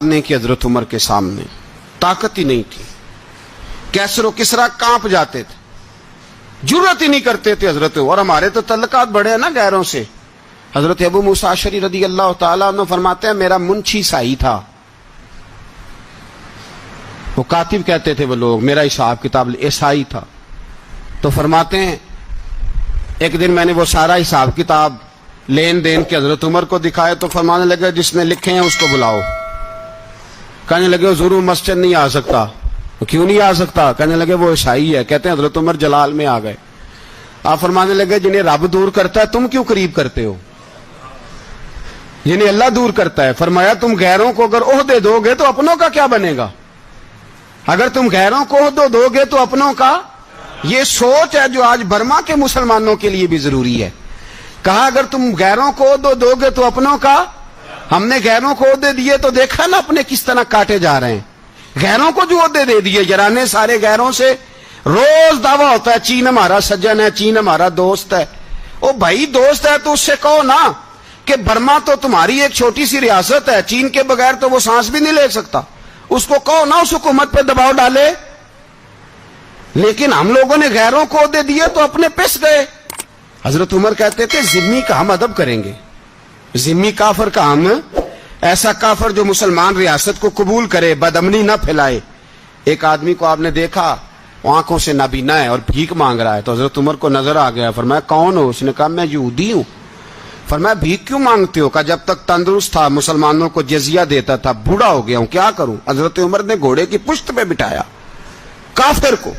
ने की हजरत उमर के सामने ताकत ही नहीं थी। कैसर और किसरा कांप जाते थे, जुर्रत ही नहीं करते थे हजरत। और हमारे तो तल्लकात बड़े हैं ना गैरों से। हजरत अबू मूसा अशअरी रदी अल्लाह ताला अन्हु फरमाते हैं, मेरा मुंशी साई था, वो कातिब कहते थे वो लोग, मेरा हिसाब किताब ईसाई था। तो फरमाते हैं एक दिन मैंने वो सारा हिसाब किताब लेन देन के हजरत उमर को दिखाया तो फरमाने लगे जिसने लिखे हैं उसको बुलाओ। कहने लगे हुजूर मस्जिद नहीं आ सकता। क्यों नहीं आ सकता? कहने लगे वो ईसाई है। कहते हैं हजरत उमर जलाल में आ गए। आप फरमाने लगे जिन्हें रब दूर करता है तुम क्यों करीब करते हो? जिन्हें अल्लाह दूर करता है। फरमाया तुम गैरों को अगर ओहदे दोगे तो अपनों का क्या बनेगा? अगर तुम गैरों को ओहदे दोगे तो अपनों का। ये सोच है जो आज बर्मा के मुसलमानों के लिए भी जरूरी है। कहा अगर तुम गैरों को ओहदे दोगे तो अपनों का। हमने गैरों को ओहदे दिए तो देखा ना अपने किस तरह काटे जा रहे हैं। गैरों को जो ओहदे दे दिए जराने सारे गैरों से। रोज दावा होता है चीन हमारा सज्जन है, चीन हमारा दोस्त है। ओ भाई दोस्त है तो उससे कहो ना कि बर्मा तो तुम्हारी एक छोटी सी रियासत है, चीन के बगैर तो वो सांस भी नहीं ले सकता। उसको कहो ना उस हुकूमत पे दबाव डाले। लेकिन हम लोगों ने गैरों को ओहदे दिए तो अपने पिस गए। हजरत उमर कहते थे जिम्मी का हम अदब करेंगे, जिम्मी काफर का हम, ऐसा काफर जो मुसलमान रियासत को कबूल करे, बदअमनी ना फैलाए। एक आदमी को आपने देखा आंखों से नाबीना है और भीख मांग रहा है, तो हजरत उमर को नजर आ गया। फरमाया कौन हो? उसने कहा मैं यहूदी हूं। फरमाया भीख क्यों मांगते हो? कहा जब तक तंदुरुस्त था मुसलमानों को जजिया देता था, बूढ़ा हो गया हूं क्या करूं? हजरत उमर ने घोड़े की पुश्त पे बिठाया, काफिर को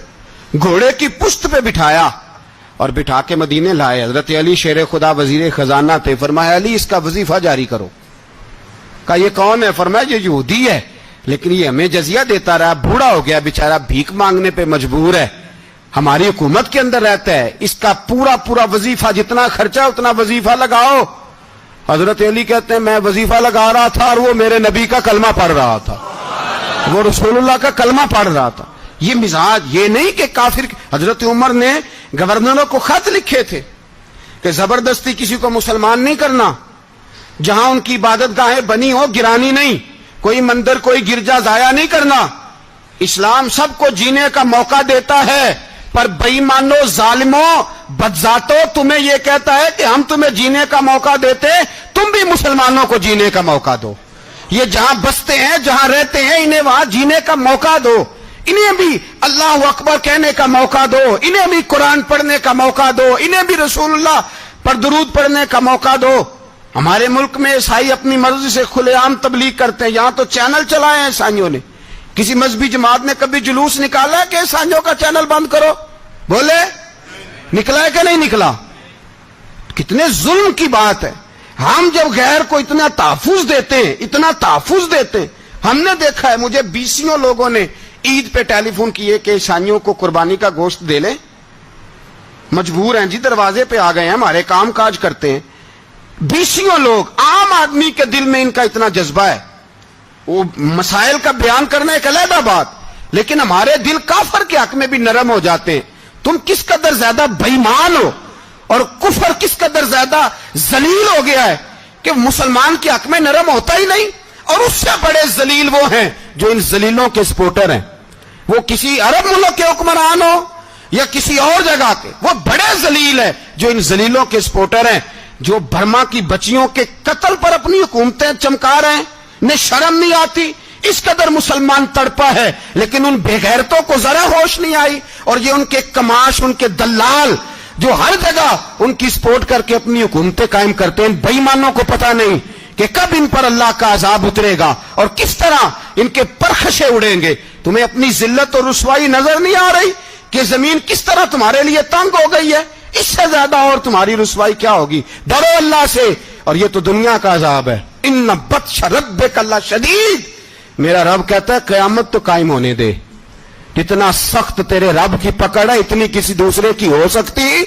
घोड़े की पुश्त पे बिठाया और बिठा के मदीने लाए। हजरत अली शेर खुदा वजीर खजाना थे। फरमाया अली इसका वजीफा जारी करो। कहा ये कौन है? फरमाया ये यहूदी है लेकिन ये हमें जजिया देता रहा, बूढ़ा हो गया बेचारा, भीख मांगने पे मजबूर है, हमारी हुकूमत के अंदर रहता है, इसका पूरा पूरा वजीफा जितना खर्चा उतना वजीफा लगाओ। हजरत अली कहते हैं मैं वजीफा लगा रहा था और वो मेरे नबी का कलमा पढ़ रहा था, वो रसूलुल्लाह का कलमा पढ़ रहा था। ये मिजाज, ये नहीं कि काफिर। हजरत उमर ने गवर्नरों को खत लिखे थे कि जबरदस्ती किसी को मुसलमान नहीं करना, जहां उनकी इबादत गाहें बनी हो गिरानी नहीं, कोई मंदिर कोई गिरजा जाया नहीं करना। इस्लाम सबको जीने का मौका देता है, पर बेईमानो जालिमों बदजातो तुम्हें यह कहता है कि हम तुम्हें जीने का मौका देते, तुम भी मुसलमानों को जीने का मौका दो। ये जहां बसते हैं जहां रहते हैं इन्हें वहां जीने का मौका दो, इन्हें भी अल्लाह अकबर कहने का मौका दो, इन्हें भी कुरान पढ़ने का मौका दो, इन्हें भी रसूलुल्लाह पर दुरूद पढ़ने का मौका दो। हमारे मुल्क में ईसाई अपनी मर्जी से खुलेआम तबलीग करते हैं। यहां तो चैनल चलाए हैं ईसाइयों ने। किसी मजहबी जमात ने कभी जुलूस निकाला है कि ईसाइयों का चैनल बंद करो? बोले निकला है कि नहीं निकला? कितने जुल्म की बात है। हम जब गैर को इतना तहफुज देते हैं, इतना तहफुज देते हैं। हमने देखा है, मुझे बीसियों लोगों ने ईद पे टेलीफोन किए कि ईसाइयों को कुर्बानी का गोश्त दे लें, मजबूर हैं जी, दरवाजे पे आ गए हैं, हमारे काम काज करते हैं। बीसियों लोग, आम आदमी के दिल में इनका इतना जज्बा है। वो मसाइल का बयान करना एक अलग बात, लेकिन हमारे दिल काफर के हक में भी नरम हो जाते हैं। तुम किस कदर ज्यादा बेईमान हो और कुफर किस कदर ज्यादा जलील हो गया है कि मुसलमान के हक में नरम होता ही नहीं। और उससे बड़े जलील वो हैं जो इन जलीलों के सपोर्टर हैं। वो किसी अरब मुल्क के हुक्मरान हो या किसी और जगह के, वो बड़े जलील है जो इन जलीलों के सपोर्टर हैं, जो बर्मा की बच्चियों के कत्ल पर अपनी हुकूमतें चमका रहे हैं। ने शर्म नहीं आती। इस कदर मुसलमान तड़पा है लेकिन उन बेगैरतों को जरा होश नहीं आई। और ये उनके कमाश, उनके दलाल जो हर जगह उनकी सपोर्ट करके अपनी हुकूमतें कायम करते हैं, बेईमानों को पता नहीं कि कब इन पर अल्लाह का अजाब उतरेगा और किस तरह इनके परखशे उड़ेंगे। तुम्हें अपनी जिल्लत और रुसवाई नजर नहीं आ रही कि जमीन किस तरह तुम्हारे लिए तंग हो गई है? इससे ज्यादा और तुम्हारी रुसवाई क्या होगी? डरो अल्लाह से। और ये तो दुनिया का अजाब है। इन्न बत्श रब्बिक लशदीद, मेरा रब कहता है कयामत तो कायम होने दे। इतना सख्त तेरे रब की पकड़ है, इतनी किसी दूसरे की हो सकती?